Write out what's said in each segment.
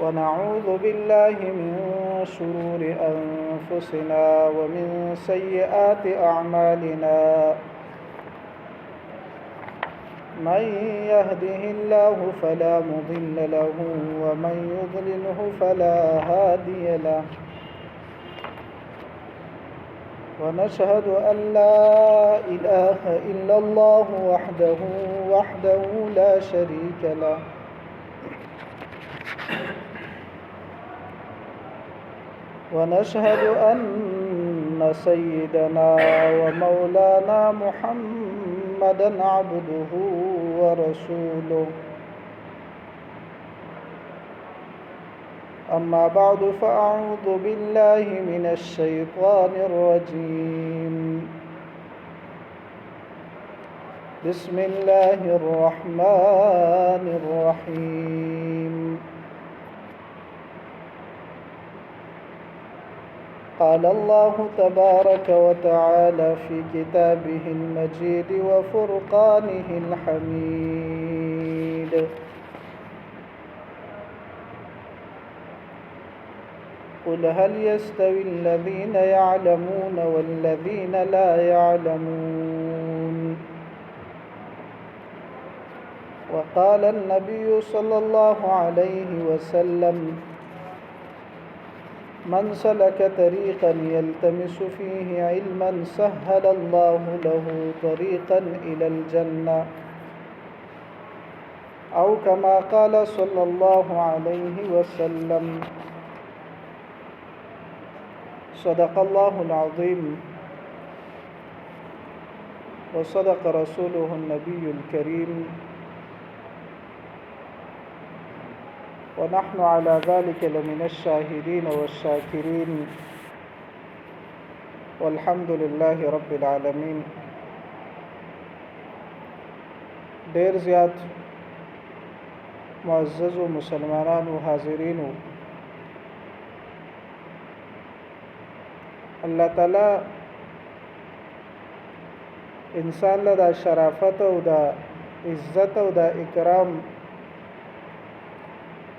ونعوذ بالله من شرور أنفسنا ومن سيئات أعمالنا من يهده الله فلا مضل له ومن يضلله فلا هادي له ونشهد أن لا إله إلا الله وحده لا شريك له ونشهد أن سيدنا ومولانا محمدا عبده ورسوله أما بعد فأعوذ بالله من الشيطان الرجيم بسم الله الرحمن الرحيم قال الله تبارك وتعالى في كتابه المجيد وفرقانه الحميد قل هل يستوي الذين يعلمون والذين لا يعلمون وقال النبي صلى الله عليه وسلم من سلك طريقا يلتمس فيه علما سهل الله له طريقا إلى الجنة أو كما قال صلى الله عليه وسلم صدق الله العظيم وصدق رسوله النبي الكريم ونحن على ذلك لمن الشاهدين والشاكرين والحمد لله رب العالمين. ډیر زیات معزز مسلمانانو حاضرینو، الله تعالی انسان له د شرافت او د عزت او د اکرام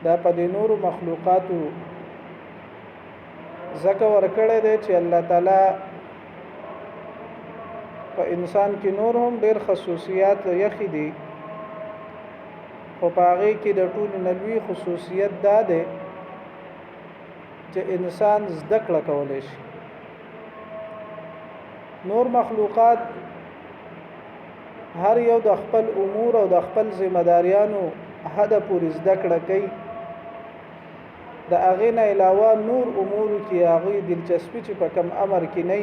دا په د نورو مخلوقاتو زکه ورکړی دی چې الله تعالی په انسان کې نور هم ډېر خصوصیات یخي دي، خو په هغې کې د ټولو نه لوی خصوصیت دا دی چې انسان زده کړه کولی شي. نور مخلوقات هر یو د خپل امور او د خپل ذمہ داریانو حد پورې زده کړه کوي، د هغې نه علاوه نور امور کې هغوی دلچسپي چې په کم امر کې نه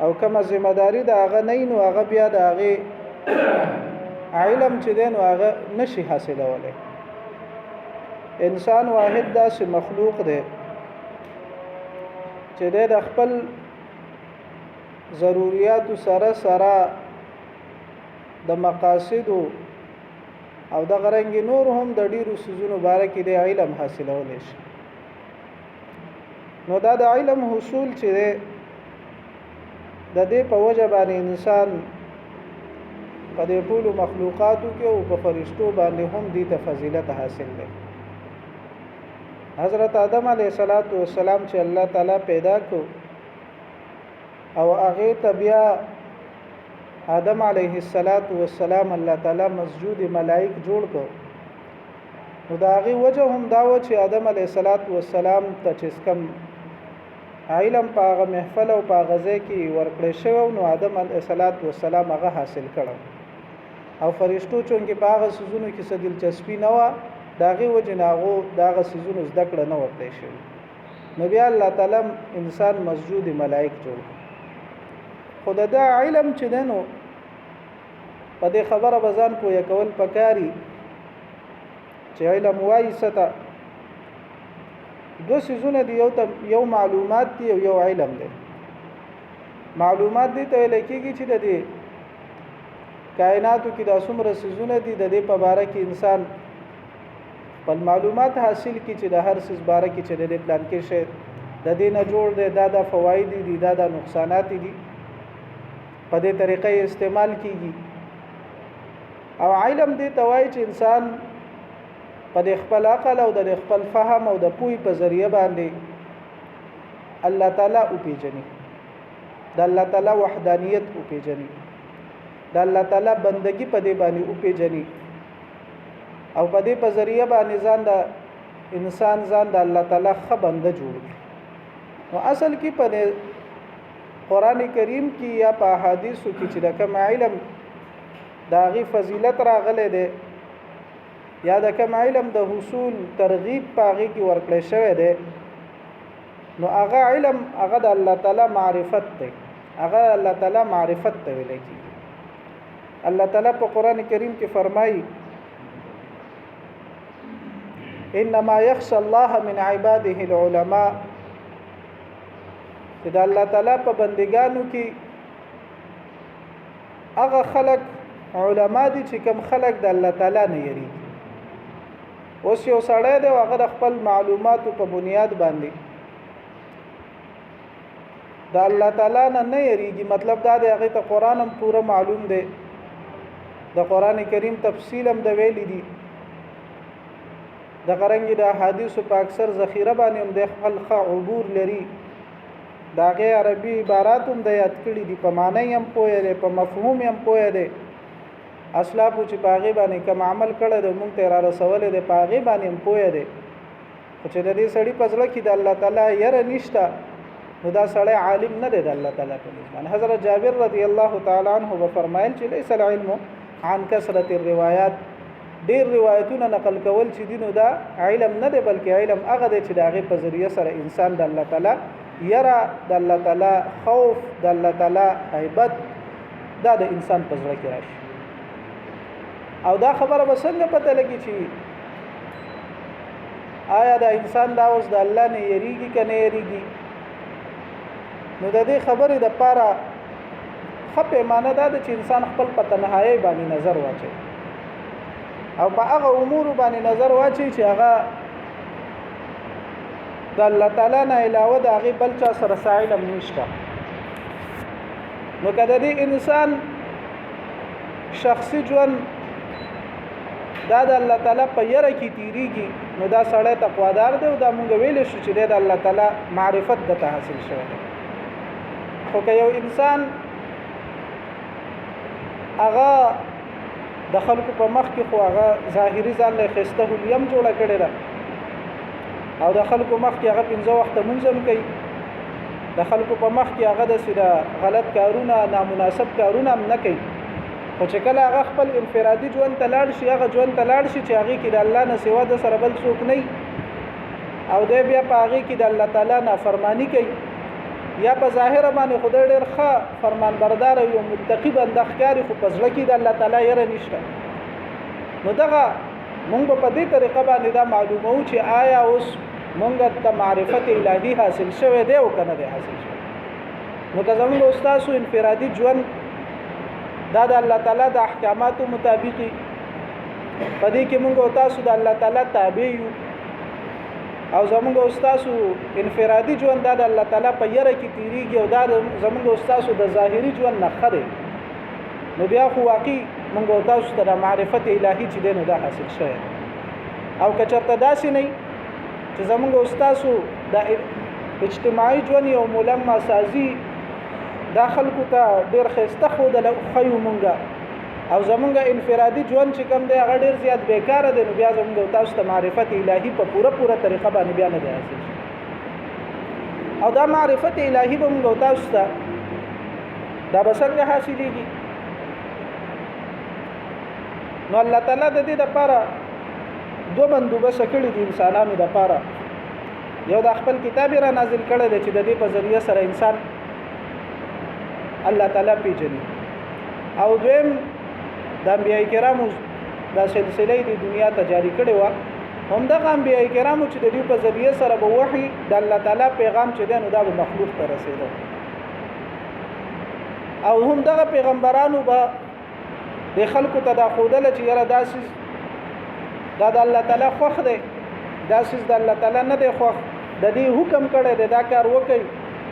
او کومه ذمہ داري د هغه نه نو هغه بیا د هغې علم چې دی نو هغه نشي حاصلولی. انسان واحد داسې مخلوق دی چې دی د خپل ضروریاتو سره د مقاصدو او د غرنګ نور هم د ډیرو سيزونو باره کې د علم حاصلولی شي. نو دا د علم حصول چې دی د دې په وجه باندې انسان په دې ټولو مخلوقاتو کې او په فرشتو باندې هم دې ته فضیلت حاصل دی. حضرت آدم علیه السلام چې الله تعالی پیدا کو او هغه ته بیا آدم علیه السلام الله تعالی مسجود ملائک جوړ کو، نو دا هغه وجه هم دا و چې آدم علیه السلام ته چې کم علم په هغه محفل او په غزه کې ورکړی شو، نو آدم علیه السلام هغه حاصل کړو او فرشتو چونکې په هغه سيزونو کې څه دلچسپي نه و، دا هغه وجه نه هغه دغه سيزونو زده کړه نه ورته شي. نو بیا الله تعالی انسان مسجود ملائک جوړ. خود دا علم چې دنو په دې خبره بزان پوهه کول پکاري چې علم وایي ستا دو سيزونه دي، یو معلومات دي او یو علم دی. معلومات دي ته ویل کېږي چې د دې کائناتو کې د څومره سيزونه دي د دې په باره کې انسان خپل معلومات حاصل کی چې د هر څه باره کې چې د پلان کې شي د دې نه جوړ دی، دا فواید دي، دا نقصانات دي، په دې طریقې استعمال کیږي. او علم دې توای چې انسان په د خپل عقل او د خپل فهم او د پوهې په ذریعہ باندې الله تعالی او پیژني د الله تعالی وحدانیت او پیژني د الله تعالی بندگی په دې باندې او پیژني او په دې په ذریعہ باندې ځان د انسان ځان د الله تعالی ښه بنده جوړ کړي نو اصل کې په قرآن کریم کې یا په احادیثو کې چې د کوم علم داغي فضیلت راغله ده یا د کوم علم د حصول ترغیب پاغي کې ورکړل شوی ده نو هغه علم هغه د الله تعالی معرفت ده هغه الله تعالی معرفت ته ویل کی الله تعالی په قرآن کریم کې فرمایي انما يخشى الله من عباده العلماء د الله تعالی په بندګانو کې هغه خلق علما دي چې کوم خلق د الله تعالی نه یری اوس یو سړی دی هغه د خپل معلوماتو په بنیاد باندې د الله تعالی نه یریږي مطلب دا دی هغه ته قرآن هم پوره معلوم دی د قرآن کریم تفصیل هم د ویلي دي د قرنګي د احادیث په اکثر ذخیره باندې هم د خپل عبور لري داغه عربي عبارات هم د یاد کړي دي په معنی هم پوهه دي په مفهوم هم پوهه دي اسلاف چې پاغي باندې کوم عمل کړي د مونږ ته را رسول دي پاغي باندې هم پوهه دي چې د دې سړي پزړه کې د الله تعالی ير نشته نو دا سړی عالم نه دی د الله تعالی په نسبت حضرت جابر رضی الله تعالی عنہ فرمایل چې ليس العلم عن كثرة الروايات ډیر روایتونه نقل کول چې دینو دا علم نه دی بلکې علم هغه دی چې داغه په ذریعہ سره انسان د الله تعالی یرا د الله تعالی خوف د الله تعالی هیبت دا د انسان په زړه کې راشي او دا خبره به څنګه پته لګي چې آیا دا انسان دا اوس د الله نه یریږي کنه یریږي نو د دې خبرې د پاره خپه معنی دا چې انسان خپل په تنهایی باندې نظر واچي او په هغه امور باندې نظر واچي چې هغه د الله تعالی نه علاوه د هغه بل چا سره علم نشته نو کله دې انسان شخصي ژوند دا د الله تعالی په یره کې تیریږي نو دا سړی تقوادار دی او دا مونږ ویل شو چې د الله تعالی معرفت د حاصل شوی خو که یو انسان هغه د خلکو په مخ کې خو هغه ظاهري ځان له خسته الیم جوړه کړی ده او د خلکو مخ کې هغه 15 وخت منځم کوي د خلکو په مخ کې هغه د سیده غلط کارونه نامناسب کارونه هم نه کوي خو چې کله هغه خپل انفرادي ژوند ته لاړ شي هغه ژوند ته لاړ شي چې هغه کې د الله نه سوا د سره بل څوک نه او دی بیا په هغه کې د الله تعالی نافرمانی کوي یا په ظاهر باندې خدای ډېر ښه فرمان بردار او متقی بنده ښکاری خو په ځړه کې د الله تعالی یره نشته نو دغه مونږ په دې طریقه باندې دا معلومو چې آیا اوس مونږ ته معرفت الهی حاصل شوه دی او کنه دی حاصل شوه نو که زموږ استادو انفرادي ژوند دا د الله تعالی د احکاماتو مطابق په دې کې مونږ او تاسو د الله تعالی تابع یو او زموږ استادو انفرادي ژوند د الله تعالی په یره کې تیریږي او دا زموږ استادو د ظاهري ژوند نه خره نو بیا خو واقعي مونږ او تاسو ته د معرفت الهی چې دینو دا حاصل شوی او که چرته داسې نه چې زموږ استادو د اجتماعي ژوند او ملما سازي دا خلکو ته ډیر خسته خو د خیو مونږه او زمونږ انفرادي ژوند چې کوم دی هغه ډیر زیات بیکاره دی نو بیا زمونږ تاسو ته معرفت الهی په پوره طریقه باندې بیا نه دی حاصل او دا معرفت الهی به مونږ تاسو ته دا به څنګه حاصلېږي نو الله تعالی د دې لپاره دوه بندوبست کړي دي انسانانو لپاره یو د خپل کتاب را نازل کړی دی چې د دې په ذریعہ سره انسان الله تعالی پیژني او دویم د انبیاء کرامو دا سلسله د دنیا ته جاری کړي و هم د انبیاء کرامو چې د دې په ذریعہ سره به وحي د الله تعالی پیغام چې دی نو دا به مخلوق ته رسیدو او هم دغه پیغمبرانو به د خلکو ته دا خودله چې یاره داسې دا د الله تعالی خوښ دی داسې د الله تعالی نه دی خوښ د دې حکم کړی دی دا کار وکړي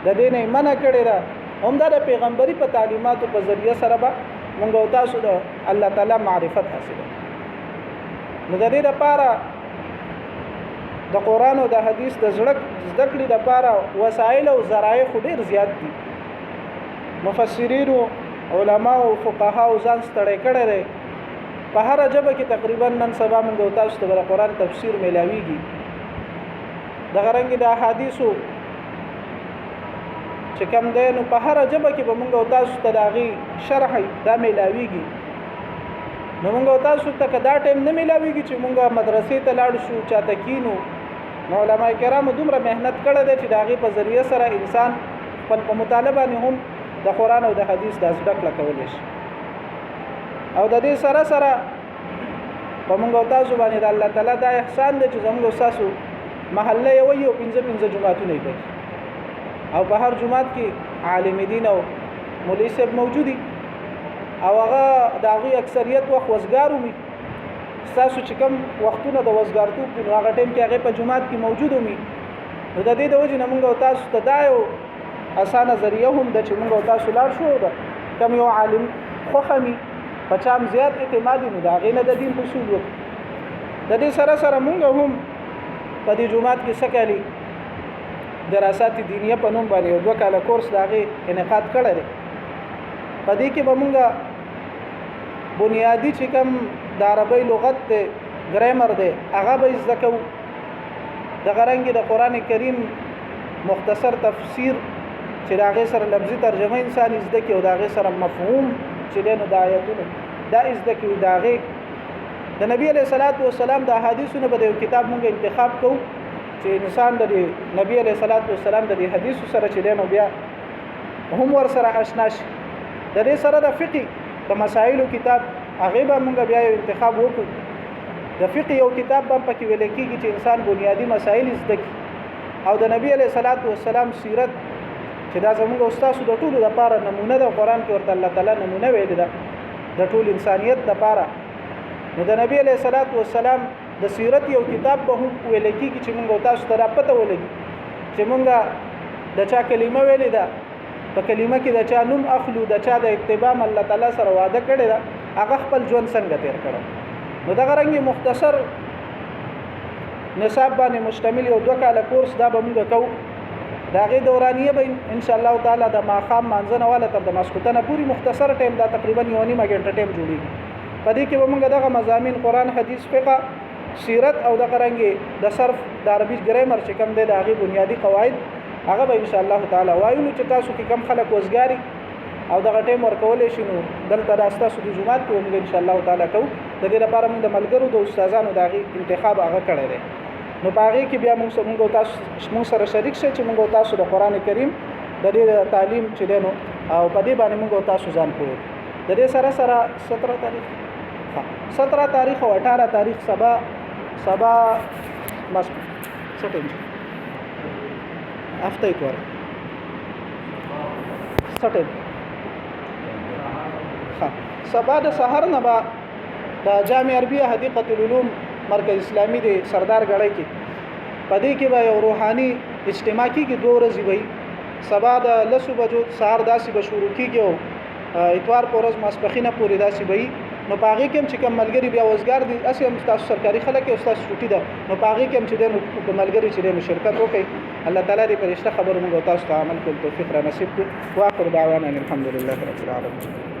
د دې نه منع کړی دا هم دا د پیغمبري په تعلیماتو په ذریعہ سره به مونږ او تاسو د الله تعالی معرفت حاصله نو د دې لپاره د قرآن او د حدیث د زړه ذکر لپاره وسایل او ذرایع خو ډیر زیات دي. مفسرین او علما او فقها او ځان ستړي کړي دي په هر جبه کې تقریبا نن سبا موږ تاسو ته د قرآن تفسیر ملاويږي. د غرنګ د احادیثو چې کوم دی نو په هر جبه کې به موږ تاسو ته داغي شرح دا ملاويږي. نو موږ تاسو ته کدا ټیم نه ملاويږي چې موږ مدرسې ته لاړ شو چاته کینو. نو علماء کرام دومره مهنت کړی دی چې داغي په ذریعہ سره انسان خپل په مطالبه نه هم د قرآن او د حدیث د زده کړه کولی شي. او د دې سره سره په موږ تاسو باندې د الله تعالی دا احسان دی چې زموږ تاسو محله یو 15 جماعتونه دي او په هر جماعت کې عالم دین او مولوی صاحب موجودي او هغه د هغه اکثریت وخت وزګارو می تاسو چې کوم وختونه د وزګارتوب په هغه ټیم کې هغه په جماعت کې موجودو می. نو د دې د وجه نه موږ تاسو ته دا یو اسانه ذریعہ هم د چې موږ تاسو لاړ شو دا کوم یو عالم خوخمي په چام زیات اعتماد نه دا غینه د دین اصول وو. د دې سره سره موږ هم په دې جماعت کې سکالي دراسات دینیه په نوم باندې 2 کاله کورس داغه انعقاد کړی. په دې کې به موږ بنیادی چې کوم د عربی لغت دی ګرامر دی هغه به زده کوو. د غرنګ د قران کریم مختصر تفسیر چې داغه سره لفظي ترجمه انسان زده کوي او داغه سره مفهوم چې دنه د آیاتونو دا زده کوي. داغه د نبی علیہ الصلوۃ والسلام د احادیثونو په یو کتاب موږ انتخاب کوو چې انسان د نبی علیہ الصلوۃ والسلام د حدیثو سره چې دنه بیا هم ور سره آشنا شي. د دې سره د فقه د مسائلو کتاب هغه به موږ بیا یو انتخاب وکړو. د فقه یو کتاب به پکې ویل کېږي چې انسان بنیادی مسائل زده کړي او د نبی علیہ الصلوۃ والسلام سیرت چې دا زموږ استاد د ټولو لپاره نمونه ده. قرآن کې ورته الله تعالی نمونه ویل ده د ټول انسانيت لپاره. نو د نبی علیہ الصلوۃ والسلام د سیرت یو کتاب به هم ویل کېږي چې موږ تاسو ته پته ولګي چې موږ د چا کلمه ویلې ده په کلمه کې د چا نوم اخلو د چا د اتباع الله تعالی سره وعده کړی ده هغه خپل ژوند څنګه تیر کړو. نو دا غرنګي مختصر نصاب باندې مشتمل یو 2 کاله کورس دا به موږ کوو. دا غي دورانیه به ان شاء الله تعالی د ماقام منځنه والا تر د ماسخوتنه پوری مختصر ټیم دا تقریبا 1.5 غنټه ټیم جوړیږي. په دې کې به موږ دغه مضامین قرآن حدیث فقه سیرت او د قرانګي د صرف د عربي ګرامر چې کوم دی د هغه بنیادی قواعد هغه به ان شاء الله تعالی وایو چې تاسو کې کم خلک وزګاری او دغه ټیم ورکول شي. نو دلته تاسو د جمعات کې موږ ان شاء الله تعالی کوو. د دې لپاره موږ د ملګرو د استادانو دغه انتخاب هغه کړی دی. نو باغې کې بیا موږ تاسو سره شریک شئ چې موږ تاسو د قران کریم د دې تعلیم چې دینو او په دې باندې موږ تاسو ځان پوهو. د دې سره سره 17 تاریخ او 18 تاریخ سبا مس سټیم هفته ایتوار سټیم سبا د سحر نه با د جامع عربیه حدیقه العلوم مرکز اسلامی د سردار غړی کې پدې کې به یو روحاني اجتماع کې 2 ورځې وي. سبا د 10 بجو سحر داسې به شروع کیږي او اتوار پر ورځ ماسپخینه پورې داسې وي. نو پاغي کې چې کوم ملګری بیا وزګار دي اسې هم تاسو سرکاري خلک او تاسو چټي ده. نو پاغي کې چې د ملګری چې د شرکت وکړي الله تعالی دې پرشته خبرونه تاسو ته عمل کول توفیق را نصیب کړي. واخر دعوانا الحمدلله رب العالمین.